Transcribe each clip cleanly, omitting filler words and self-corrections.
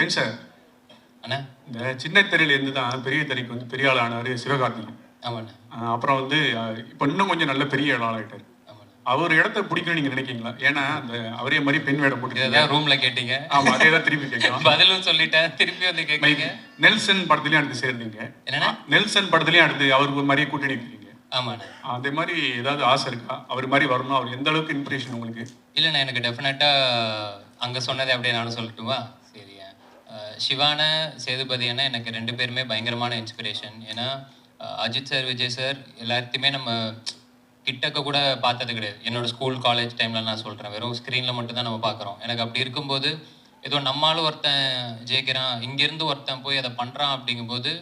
ஏங்க சார், அண்ணா இந்த சின்ன திரையிலேருந்து தான் பெரிய திரைக்கு வந்து பெரிய ஆள் ஆனார் சிவகார்த்திகேயன். ஆமாண்ணா. அப்புறம் வந்து இப்போ இன்னும் கொஞ்சம் நல்ல பெரிய ஆளாகிட்டார். ஆமாண்ணா. அவர் இடத்த பிடிக்கணும்னு நீங்கள் நினைக்கிறீங்களா? ஏன்னா அந்த அவரே மாதிரி பெண் வேடம் போட்டு இதான் ரூம்ல கேட்டீங்க. ஆமாம், அதே தான் திருப்பி கேட்கலாம். பதிலும் சொல்லிட்டேன், திருப்பி வந்து கேட்குறீங்க. நெல்சன் படத்துலேயும் அடுத்து சேர்ந்தீங்க. என்னன்னா நெல்சன் படத்துலேயும் அடுத்து அவருக்கு மாதிரியே கூட்டணி இருக்கிறீங்க. ஆமாண்ணா. அதே மாதிரி ஏதாவது ஆசை இருக்கா? அவர் மாதிரி வரணும், அவர் எந்த அளவுக்கு இன்ஸ்பிரேஷன் உங்களுக்கு? இல்லைண்ணா, எனக்கு டெஃபினட்டாக அங்கே சொன்னதே அப்படியே நானும் சொல்லட்டுமா? சரியா. சிவான சேதுபதி அண்ணா எனக்கு 2 பேருமே பயங்கரமான இன்ஸ்பிரேஷன். ஏன்னா அஜித் சார், விஜய் சார் எல்லாத்தையுமே நம்ம கிட்டக்க கூட பார்த்தது கிடையாது. என்னோட ஸ்கூல் காலேஜ் டைமில் நான் சொல்கிறேன், வெறும் ஸ்க்ரீனில் மட்டும் தான் நம்ம பார்க்குறோம். எனக்கு அப்படி இருக்கும்போது ஏதோ நம்மளாலும் ஒருத்தன் ஜெயிக்கிறான், இங்கேருந்து ஒருத்தன் போய் அதை பண்ணுறான் அப்படிங்கும்போது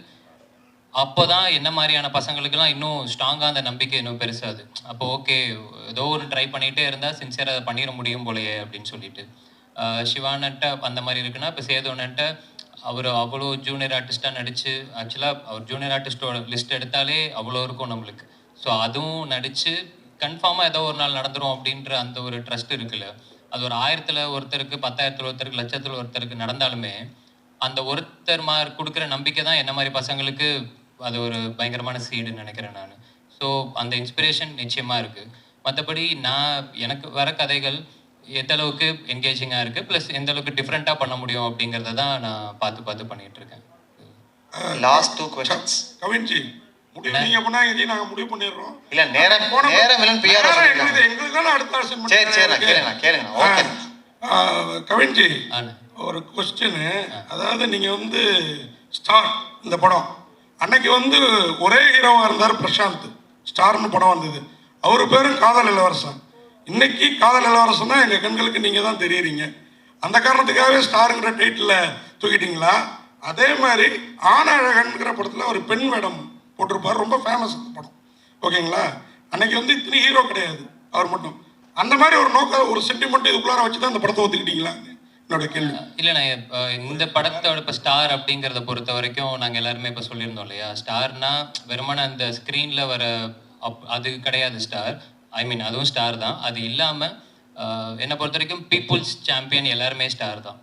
அப்போ தான் என்ன மாதிரியான பசங்களுக்கெல்லாம் இன்னும் ஸ்ட்ராங்காக அந்த நம்பிக்கை இன்னும் பெருசாது. அப்போ ஓகே, ஏதோ ஒரு ட்ரை பண்ணிகிட்டே இருந்தால் சின்சியராக அதை பண்ணிட முடியும் போலையே அப்படின்னு சொல்லிட்டு. சிவானட்ட அந்த மாதிரி இருக்குன்னா, இப்போ சேதுவன்ட்ட அவர் அவ்வளோ ஜூனியர் ஆர்டிஸ்ட்டாக நடித்து, ஆக்சுவலாக அவர் ஜூனியர் ஆர்டிஸ்டோட லிஸ்ட் எடுத்தாலே அவ்வளோ இருக்கும் நம்மளுக்கு. ஸோ அதுவும் நடித்து கன்ஃபார்மாக ஏதோ ஒரு நாள் நடந்துடும் அப்படின்ற அந்த ஒரு ட்ரஸ்ட் இருக்குல்ல. அது ஒரு 1000ல் ஒருத்தருக்கு, 10,000ல் ஒருத்தருக்கு, லட்சத்தில் ஒருத்தருக்கு நடந்தாலுமே அந்த ஒருத்தர் மாதிரி கொடுக்குற நம்பிக்கை தான் என்ன மாதிரி பசங்களுக்கு அது ஒரு பயங்கரமான சீடுன்னு நினைக்கிறேன் நான். ஸோ அந்த இன்ஸ்பிரேஷன் நிச்சயமாக இருக்குது. மற்றபடி எனக்கு வர கதைகள் எந்த அளவுக்கு என்கேஜிங்காக இருக்குது, ப்ளஸ் எந்த அளவுக்கு டிஃப்ரெண்ட்டாக பண்ண முடியும் அப்படிங்கிறத தான் நான் பார்த்து பண்ணிகிட்டு இருக்கேன். லாஸ்ட் 2 क्वेश्चंस கவின்ஜி, நீங்க பண்ணாங்க, நாங்க முடிவு பண்ணிடுறோம். இல்ல நேரம் இல்லன்னு பிஆர் சொல்லிருக்காங்க. எங்களுக்கு தான அடுத்த அசைன்மென்ட். சரி கேளுங்க. ஓகே கவின்ஜி, ஒரு क्वेश्चन. அதாவது நீங்க வந்து ஸ்டார் இந்த படம் அன்னைக்கு வந்து ஒரே ஹீரோவா இருந்தார் பிரசாந்த். ஸ்டார்னு படம் வந்தது, அவரு பேரும் காதல் இளவரசன். இன்னைக்கு காதல் இளவரசன் தான் எங்க கண்களுக்கு நீங்க தான் தெரியுறீங்க. அந்த காரணத்துக்காகவே ஸ்டாருங்கிற டைட்டில் தூக்கிட்டீங்களா? அதே மாதிரி ஆனழகன்கிற படத்துல ஒரு பெண் வேடம் போட்டிருப்பார், ரொம்ப ஃபேமஸ் அந்த படம். ஓகேங்களா? அன்னைக்கு வந்து இத்தனை ஹீரோ கிடையாது, அவர் மட்டும். அந்த மாதிரி ஒரு நோக்கம், ஒரு சென்டிமெண்ட் இதுக்குள்ளார வச்சு தான் அந்த படத்தை ஒத்துக்கிட்டீங்களா? என்னோட கேள்வி. இல்லைண்ணா, இந்த படத்தோட இப்போ ஸ்டார் அப்படிங்கிறத பொறுத்த வரைக்கும் நாங்கள் எல்லாருமே இப்போ சொல்லியிருந்தோம் இல்லையா, ஸ்டார்னா வெறுமன அந்த ஸ்க்ரீனில் வர அது கிடையாது ஸ்டார். ஐ மீன் அதுவும் ஸ்டார் தான். அது இல்லாமல் என்னை பொறுத்த வரைக்கும் பீப்புள்ஸ் சாம்பியன் எல்லாருமே ஸ்டார் தான்.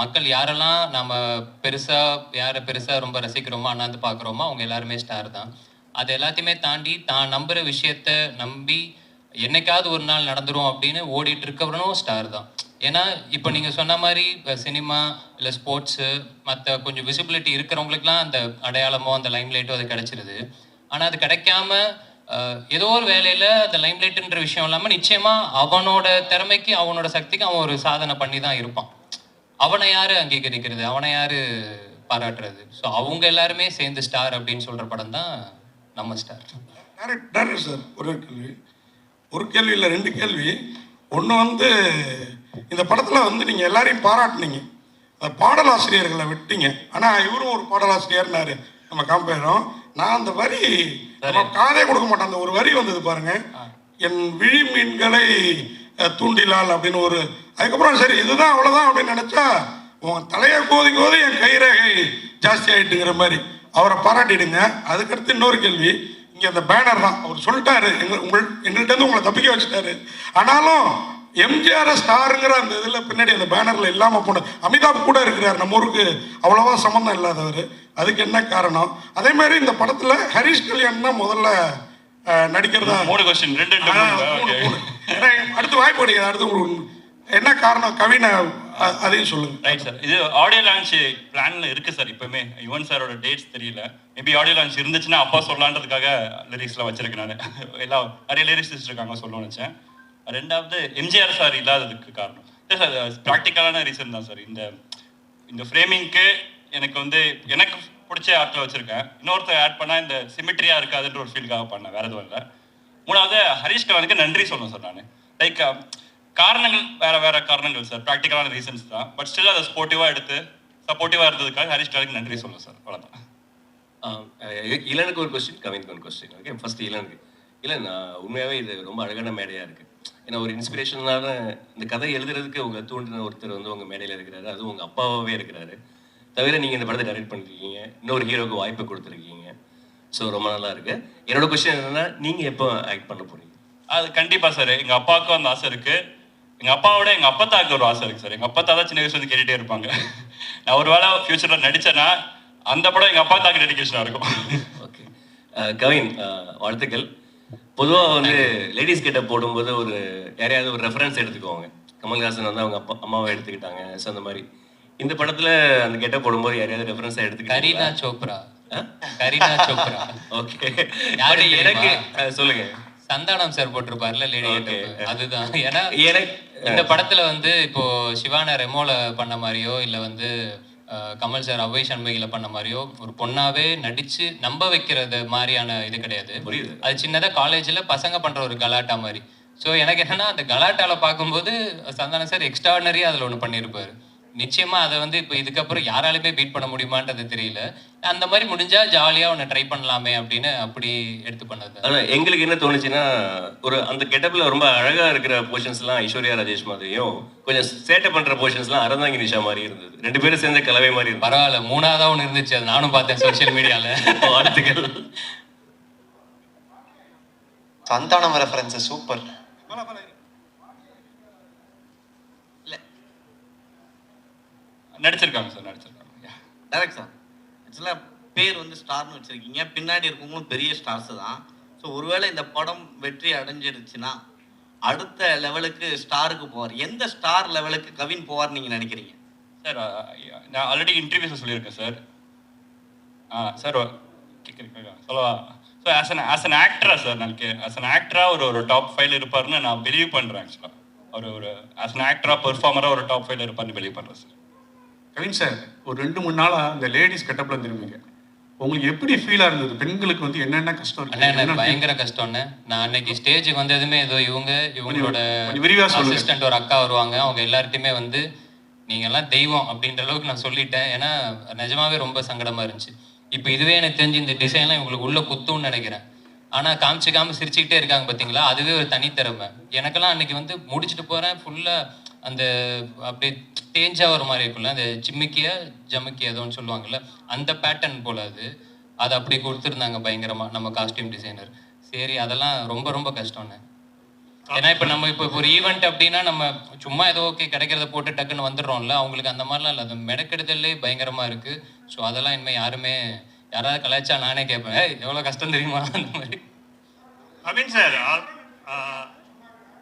மக்கள் யாரெல்லாம் நம்ம யாரை பெருசாக ரொம்ப ரசிக்கிறோமோ, அண்ணாந்து பார்க்குறோமோ, அவங்க எல்லாருமே ஸ்டார் தான். அது எல்லாத்தையுமே தாண்டி தான் நம்புகிற விஷயத்த நம்பி என்னைக்காவது ஒரு நாள் நடந்துரும் அப்படின்னு ஓடிட்டு இருக்கவனும் ஸ்டார் தான். ஏன்னா இப்போ நீங்கள் சொன்ன மாதிரி சினிமா இல்லை ஸ்போர்ட்ஸு மற்ற கொஞ்சம் விசிபிலிட்டி இருக்கிறவங்களுக்குலாம் அந்த அடையாளமோ அந்த லைம்லைட்டோ அது கிடைச்சிருது. ஆனால் அது கிடைக்காம ஏதோ ஒரு வேலையில் அந்த லைம்லைட்டுன்ற விஷயம் இல்லாமல் நிச்சயமாக அவனோட திறமைக்கு, அவனோட சக்திக்கு அவன் ஒரு சாதனை பண்ணி தான் இருப்பான். அவனை யார் அங்கீகரிக்கிறது, அவனை யார் பாராட்டுறது? ஸோ அவங்க எல்லாருமே சேர்ந்து ஸ்டார் அப்படின்னு சொல்கிற படம் தான் நம்ம ஸ்டார். டேரக்டர் சார், ஒரு கேள்வி இல்லை, 2 கேள்வி. ஒன்று வந்து இந்த படத்தில் வந்து நீங்கள் எல்லாரையும் பாராட்டினீங்க, பாடலாசிரியர்களை விட்டீங்க. ஆனால் இவரும் ஒரு பாடலாசிரியர்னாரு நம்ம காம்பேரும். நான் அந்த வரி காதே கொடுக்க மாட்டேன், அந்த ஒரு வரி வந்தது பாருங்க, என் விழி மீன்களை தூண்டிலால் அப்படின்னு ஒரு. அதுக்கப்புறம் சரி இதுதான் அவ்வளோதான் அப்படின்னு நினச்சா உன் தலையை கோதி என் கைரேகை ஜாஸ்தி ஆகிட்டுங்கிற மாதிரி அவரை பாராட்டிடுங்க. அதுக்கடுத்து இன்னொரு கேள்வி, இங்கே அந்த பேனர் தான் அவர் சொல்லிட்டாரு, எங்கள்கிட்ட உங்களை தப்பிக்க வச்சுட்டாரு. ஆனாலும் எம்ஜிஆர் ஸ்டாருங்கிற அந்த இதில் பின்னாடி அந்த பேனரில் இல்லாமல் போன அமிதாப் கூட இருக்கிறார், நம்ம ஊருக்கு அவ்வளோவா சம்மந்தம் இல்லாதவர். அதுக்கு என்ன காரணம்? அதே மாதிரி இந்த படத்தில் ஹரிஷ் கல்யாண் தான் முதல்ல நடிக்கிறதா. 3 கொஸ்டின், 2 அடுத்து வாய்ப்பு கிடைக்காது. அடுத்து என்ன காரணம் கவினை அதையும் சொல்லுங்க. ரைட் சார், இது ஆடியோ லான்ச் பிளான்ல இருக்கு சார். இப்பவுமே யுவன் சாரோட டேட்ஸ் தெரியல, மேபி ஆடியோ லான்ச் இருந்துச்சுன்னா அப்பா சொல்லலான்றதுக்காக லிரிக்ஸ்லாம் வச்சிருக்கேன். நான் எல்லாம் நிறைய லிரிக்ஸ் இருக்காங்க சொல்லணும்னு நினச்சேன். 2வது எம்ஜிஆர் சார் இல்லாததுக்கு காரணம் சார் ப்ராக்டிக்கலான ரீசன் தான் சார். இந்த ஃப்ரேமிங்க்கு எனக்கு பிடிச்ச ஆர்ட்டில் வச்சிருக்கேன். இன்னொருத்தர் ஆட் பண்ணால் இந்த சிமிட்ரியா இருக்காதுன்ற ஒரு ஃபீல்காக பண்ணேன், வேற எதுவும் இல்லை. 3வது ஹரிஷ் கல்யாணுக்கு நன்றி சொல்லணும் சார். நான் லைக் காரணங்கள் வேற காரணங்கள் சார், ப்ராக்டிக்கலான ரீசன்ஸ் தான். பட் ஸ்டில் அதை சப்போர்ட்டிவாக இருந்ததுக்காக ஹரிஷ் கல்யாணுக்கு நன்றி சொல்லணும் சார். அவ்வளோதான். இளனுக்கு ஒரு கொஸ்டின், கவினுக்கு ஒரு கொஸ்டின். Okay, first இளனுக்கு. உண்மையாகவே இது ரொம்ப அழகான மேடையாக இருக்குது. ஏன்னா ஒரு இன்ஸ்பிரேஷனான இந்த கதை எழுதுறதுக்கு உங்களை தூண்டின ஒருத்தர் வந்து உங்கள் மேடையில் இருக்கிறாரு, அதுவும் உங்கள் அப்பாவே இருக்கிறாரு. தவிர நீங்கள் இந்த படத்தை டைரக்ட் பண்ணிருக்கீங்க, இன்னொரு ஹீரோக்கு வாய்ப்பு கொடுத்துருக்கீங்க. ஸோ ரொம்ப நல்லா இருக்கு. என்னோட கொஸ்டின் என்னன்னா, நீங்கள் எப்போ ஆக்ட் பண்ண போறீங்க? அது கண்டிப்பாக சார், எங்கள் அப்பாவுக்கும் அந்த ஆசை இருக்குது. எங்கள் அப்பாவோட எங்கள் அப்பத்தாவுக்கு ஒரு ஆசை இருக்குது சார். எங்கள் அப்பத்தா தான் சின்ன வயசுல வந்து கேட்டுகிட்டே இருப்பாங்க, நான் ஒரு வேளை ஃபியூச்சரில் நடித்தேன்னா அந்த படம் எங்கள் அப்பா தாக்கு டெடிகேஷனாக இருக்கும். ஓகே கவின், வாழ்த்துக்கள். பொதுவாக வந்து லேடிஸ் கிட்ட போடும்போது ஒரு யாரையாவது ஒரு ரெஃபரன்ஸ் எடுத்துக்குவாங்க. கமல்ஹாசன் வந்து அவங்க அம்மாவை எடுத்துக்கிட்டாங்க. ஸோ அந்த மாதிரி இந்த படத்தில் அந்த கெட்ட போடும்போது யாரையாவது ரெஃபரன்ஸாக கரீனா எடுத்துக்கிட்டாங்க? சோப்ரா. கரீனா சோப்ரா. ஓகே, யாரு எனக்கு தெரியுமா? சொல்லுங்க. சந்தானம் சார் போட்டிருப்பார்ல லேடி Okay. அதுதான். ஏன்னா எனக்கு இந்த படத்துல வந்து இப்போ சிவான ரெமோல பண்ண மாதிரியோ இல்ல வந்து கமல் சார் அவ்வை சண்முகில பண்ண மாதிரியோ ஒரு பொண்ணாவே நடிச்சு நம்ப வைக்கிறது மாதிரியான இது கிடையாது. புரியுது. அது சின்னதா காலேஜ்ல பசங்க பண்ற ஒரு கலாட்டா மாதிரி. ஸோ எனக்கு என்னன்னா அந்த கலாட்டால பார்க்கும்போது சந்தானம் சார் எக்ஸ்ட்ராடனரியா அதுல ஒண்ணு பண்ணியிருப்பாரு. நிச்சயமா அதை வந்து இப்போ இதுக்கப்புறம் யாராலுமே பீட் பண்ண முடியுமான்றது தெரியல. அந்த மாதிரி முடிஞ்சா ஜாலியா ஒன்று ட்ரை பண்ணலாமே அப்படின்னு அப்படி எடுத்து பண்ணது. ஆனால் எங்களுக்கு என்ன தோணுச்சுன்னா, ஒரு அந்த கெட்டப்பில் ரொம்ப அழகாக இருக்கிற போர்ஷன்ஸ்லாம் ஐஸ்வர்யா ராஜேஷ் மாதிரியும், கொஞ்சம் சேட்டை பண்ணுற போர்ஷன்ஸ்லாம் அறந்தாங்கி நிஷா மாதிரி இருந்தது. 2 பேரும் சேர்ந்த கலவை மாதிரி இருந்தது. பரவாயில்ல, 3ஆவதா ஒன்று இருந்துச்சு, அது நானும் பார்த்தேன் சோஷியல் மீடியால. வாழ்த்துக்கள். Santhanam reference super. நடிச்சிருக்காங்க சார், நடிச்சிருக்காங்க. டேரக்ட் சார், ஆக்சுவலாக பேர் வந்து ஸ்டார்னு வச்சுருக்கீங்க, பின்னாடி இருக்கவங்களும் பெரிய ஸ்டார்ஸு தான். ஸோ ஒருவேளை இந்த படம் வெற்றி அடைஞ்சிருச்சுன்னா அடுத்த லெவலுக்கு ஸ்டாருக்கு போவார். எந்த ஸ்டார் லெவலுக்கு கவின் போவார் நீங்கள் நினைக்கிறீங்க? சார் நான் ஆல்ரெடி இன்டர்வியூஸில் சொல்லியிருக்கேன் சார். சார் கேட்குறீங்க சொல்லவா? ஸோ ஆஸ் அன் ஆக்டரா சார், நான் ஆஸ் அன் ஆக்டராக ஒரு டாப் 5 இருப்பார்னு நான் பிலீவ் பண்ணுறேன். ஆக்சுவலாக ஒரு ஆஸ் அன் ஆக்டராக பெர்ஃபார்மராக ஒரு டாப் 5 இருப்பார்னு பிலீவ் பண்ணுறேன் சார். கவின் சார், ஒரு 2-3 நாளாக அந்த லேடிஸ் கெட்டப்பில் திரும்பிங்க. உங்களுக்கு எப்படி ஃபீலாக இருந்தது? பெண்களுக்கு வந்து என்னென்ன கஷ்டம் அண்ணா எனக்கு இருக்கு? பயங்கர கஷ்டம்ண்ணே. நான் அன்னைக்கு ஸ்டேஜுக்கு வந்ததுமே ஏதோ இவங்களோட கொஞ்சம் விரிவா சொல்லுங்க. அசிஸ்டன்ட் ஒரு அக்கா வருவாங்க, அவங்க எல்லார்ட்டையுமே வந்து நீங்கெல்லாம் தெய்வம் அப்படின்ற அளவுக்கு நான் சொல்லிட்டேன். ஏன்னா நிஜமாவே ரொம்ப சங்கடமா இருந்துச்சு. இப்போ இதுவே எனக்கு தெரிஞ்சு இந்த டிசைன்லாம் இவங்களுக்கு உள்ள குத்தும்னு நினைக்கிறேன். ஆனால் காமிச்சிக்காம சிரிச்சுக்கிட்டே இருக்காங்க பார்த்தீங்களா, அதுவே ஒரு தனித்திறமை. எனக்கெல்லாம் அன்னைக்கு வந்து முடிச்சுட்டு போகிறேன் ஃபுல்லாக அந்த அப்படியே தேஞ்சா ஒரு மாதிரி இருக்குல்ல, அந்த ஜமுக்கிய ஏதோன்னு சொல்லுவாங்கல்ல, அந்த பேட்டர்ன் போல அது அப்படி கொடுத்துருந்தாங்க பயங்கரமாக நம்ம காஸ்டியூம் டிசைனர். சரி, அதெல்லாம் ரொம்ப ரொம்ப கஷ்டம்ண்ணே. ஏன்னா இப்போ நம்ம இப்போ ஒரு ஈவெண்ட் அப்படின்னா நம்ம சும்மா ஏதோ ஓகே கிடைக்கிறத போட்டு டக்குன்னு வந்துடுறோம்ல, அவங்களுக்கு அந்த மாதிரிலாம் இல்லை, அது மெனக்கெடுதல்லே பயங்கரமாக இருக்குது. ஸோ அதெல்லாம் இனிமேல் யாராவது கலாய்ச்சா நானே கேட்பேன், எவ்வளோ கஷ்டம் தெரியுமா அந்த மாதிரி. கவின் சார்,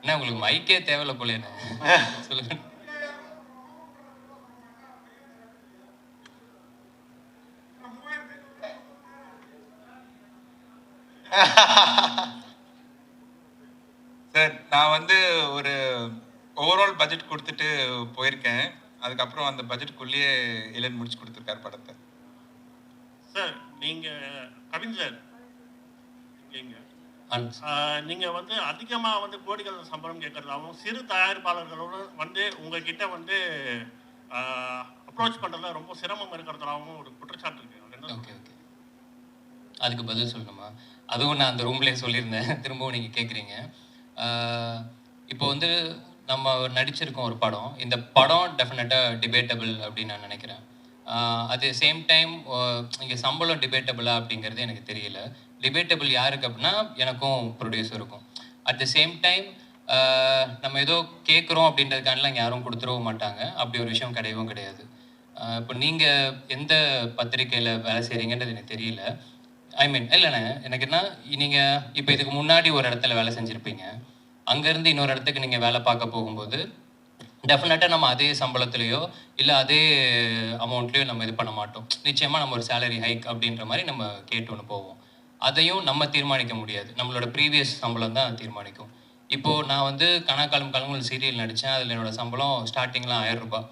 என்ன உங்களுக்கு மைக்கே தேவையில்ல போல என்ன சொல்லுங்க. சார், நான் வந்து ஒரு ஓவரால் பட்ஜெட் கொடுத்துட்டு போயிருக்கேன். அதுக்கப்புறம் அந்த பட்ஜெட்டுக்குள்ளேயே இளன் முடிச்சு கொடுத்துருக்காரு படத்தை. சார் கவின் சார், நீங்க வந்து அதிகமா வந்து கோடிகள் சம்பளம் கேட்கறதாகவும் சிறு தயாரிப்பாளர்களோட வந்து உங்ககிட்ட வந்து அப்ரோச் பண்றதுல ரொம்ப சிரமம் இருக்கிறதாகவும் ஒரு குற்றச்சாட்டு இருக்கு. ஓகே ஓகே, அதுக்கு பதில் சொல்லணுமா? அதுவும் நான் அந்த ரூம்லேயே சொல்லியிருந்தேன், திரும்பவும் நீங்கள் கேட்குறீங்க. இப்போ வந்து நம்ம நடிச்சிருக்கோம் ஒரு படம். இந்த படம் டெஃபினட்டாக டிபேட்டபிள் அப்படின்னு நான் நினைக்கிறேன். அட் த சேம் டைம் இங்கே சம்பளம் டிபேட்டபிளா அப்படிங்கிறது எனக்கு தெரியல. டிபேட்டபிள் யாருக்கு அப்படின்னா எனக்கும் ப்ரொடியூசருக்கும். அட் த சேம் டைம் நம்ம ஏதோ கேட்குறோம் அப்படின்றதுக்கானலாம் யாரும் கொடுத்துடவும் மாட்டாங்க. அப்படி ஒரு விஷயம் கிடையவும் கிடையாது. இப்போ நீங்கள் எந்த பத்திரிக்கையில் வேலை செய்கிறீங்கன்றது எனக்கு தெரியல. ஐ மீன் இல்லைண்ணே, எனக்கு என்ன, நீங்கள் இப்போ இதுக்கு முன்னாடி ஒரு இடத்துல வேலை செஞ்சுருப்பீங்க, அங்கேருந்து இன்னொரு இடத்துக்கு நீங்கள் வேலை பார்க்க போகும்போது டெஃபினட்டாக நம்ம அதே சம்பளத்துலேயோ இல்லை அதே அமௌண்ட்லேயோ நம்ம இது பண்ண மாட்டோம். நிச்சயமாக நம்ம ஒரு சேலரி ஹைக் அப்படின்ற மாதிரி நம்ம கேட்டு ஒன்று போவோம். அதையும் நம்ம தீர்மானிக்க முடியாது, நம்மளோட ப்ரீவியஸ் சம்பளம் தான் தீர்மானிக்கும். இப்போது நான் வந்து கணக்காலம் கலங்கள் சீரியல் நடித்தேன். அதில் என்னோடய சம்பளம் ஸ்டார்டிங்லாம் 1000 ரூபாய்.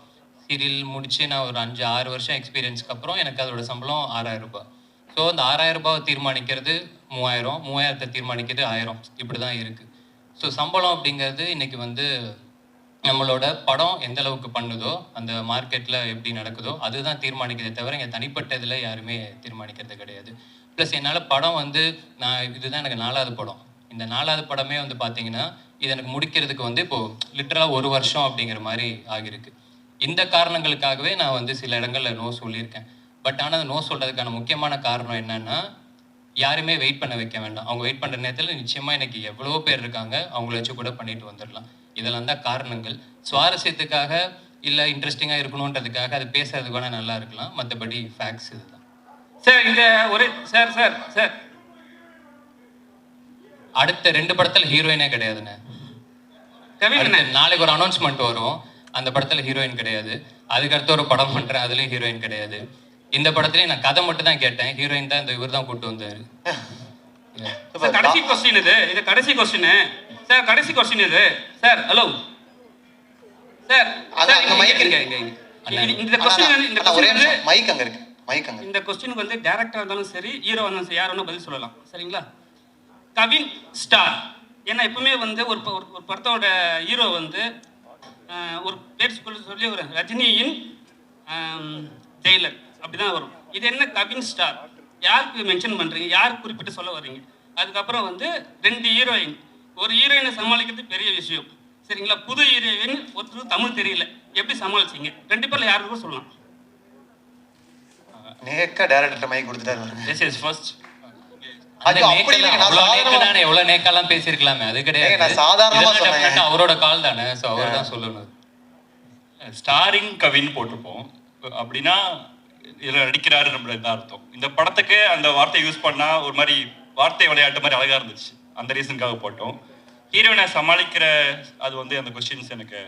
சீரியல் முடித்து நான் ஒரு 5-6 வருஷம் எக்ஸ்பீரியன்ஸ்க்கு அப்புறம் எனக்கு அதோட சம்பளம் 6000 ரூபாய். ஸோ அந்த 6000 ரூபாவை தீர்மானிக்கிறது 3000, 3000 தீர்மானிக்கிறது 1000, இப்படி தான் இருக்குது. ஸோ சம்பளம் அப்படிங்கிறது இன்றைக்கி வந்து நம்மளோட படம் எந்த அளவுக்கு பண்ணுதோ, அந்த மார்க்கெட்டில் எப்படி நடக்குதோ அதுதான் தீர்மானிக்கிறதே தவிர இங்கே தனிப்பட்ட இதில் யாருமே தீர்மானிக்கிறது கிடையாது. ப்ளஸ் என்னால் படம் வந்து இதுதான் எனக்கு 4வது படம். இந்த 4வது படமே வந்து பார்த்தீங்கன்னா இது எனக்கு முடிக்கிறதுக்கு வந்து இப்போது லிட்டரலாக 1 வருஷம் அப்படிங்கிற மாதிரி ஆகியிருக்கு. இந்த காரணங்களுக்காகவே நான் வந்து சில இடங்களில் நோ சொல்லியிருக்கேன். பட் ஆனால் நோ சொல்கிறதுக்கான முக்கியமான காரணம் என்னென்னா, யாருமே வெயிட் பண்ண வைக்க வேண்டாம். அவங்க வெயிட் பண்ணுற நேரத்தில் நிச்சயமாக எனக்கு எவ்வளோ பேர் இருக்காங்க, அவங்கள வச்சு கூட பண்ணிட்டு வந்துடலாம். இதெல்லாம் தான் காரணங்கள். சுவாரஸ்யத்துக்காக இல்லை இன்ட்ரெஸ்டிங்காக இருக்கணுன்றதுக்காக அது பேசுறதுக்கு வேணால் நல்லா இருக்கலாம், மற்றபடி ஃபேக்ட்ஸ் இதுதான். சார் இந்த ஒரு சார் சார் சார் அடுத்த 2 படத்தில் ஹீரோயினே கிடையாதுண்ணே. நாளைக்கு ஒரு அனௌன்ஸ்மெண்ட் வரும், அந்த படத்தில் ஹீரோயின் கிடையாது. அதுக்கடுத்து ஒரு படம் பண்ணுறேன், அதுலேயும் ஹீரோயின் கிடையாது. இந்த படத்துலேயும் நான் கதை மட்டும் தான் கேட்டேன், ஹீரோயின் தான் இந்த இவர் தான் கூப்பிட்டு வந்தார். கடைசி கொஸ்டின் இது கடைசி கொஸ்டின் சார், கடைசி கொஸ்டின் இது சார். ஹலோ சார், இந்த கொஸ்டினுக்கு வந்து டைரக்டரா இருந்தாலும் சரி, ஹீரோ இருந்தாலும் சரி, யார் வேணா பதில் சொல்லலாம். சரிங்களா? கவின் ஸ்டார், ஏன்னா எப்பவுமே வந்து ஒரு படத்தோட ஹீரோ வந்து ஒரு பேர் சொல்லி ஒரு ரஜினியின் ஜெயிலர் அப்படிதான் வரும். இது என்ன கவின் ஸ்டார், யாருக்கு மென்ஷன் பண்றீங்க, யார் குறிப்பிட்டு சொல்ல வர்றீங்க? அதுக்கப்புறம் வந்து 2 ஹீரோயின், ஒரு ஹீரோயினை சமாளிக்கிறது பெரிய விஷயம். சரிங்களா? புது ஹீரோயின், ஒருத்தருக்கு தமிழ் தெரியல, எப்படி சமாளிச்சீங்க? 2 பேர்ல யாருக்கும் சொல்லலாம். நேக்கா டைரக்டர் மைக் கொடுத்துட்டாரு. This is first. எவ்வளவு நேக்கெல்லாம் பேசியிருக்கலாமே, அது கிடையாது. சாதாரணமா சொன்னேன், அவரோட கால் தானே, ஸோ அவர் தான் சொல்லணும். ஸ்டாரிங் கவின் போட்டிருப்போம் அப்படின்னா இதில் நடிக்கிறாரு நம்மளுக்கு தான் அர்த்தம். இந்த படத்துக்கு அந்த வார்த்தையை யூஸ் பண்ணா ஒரு மாதிரி வார்த்தை விளையாட்டு மாதிரி அழகா இருந்துச்சு, அந்த ரீசனுக்காக போட்டோம். ஹீரோயினை சமாளிக்கிற அது வந்து அந்த கொஸ்டின்ஸ் எனக்கு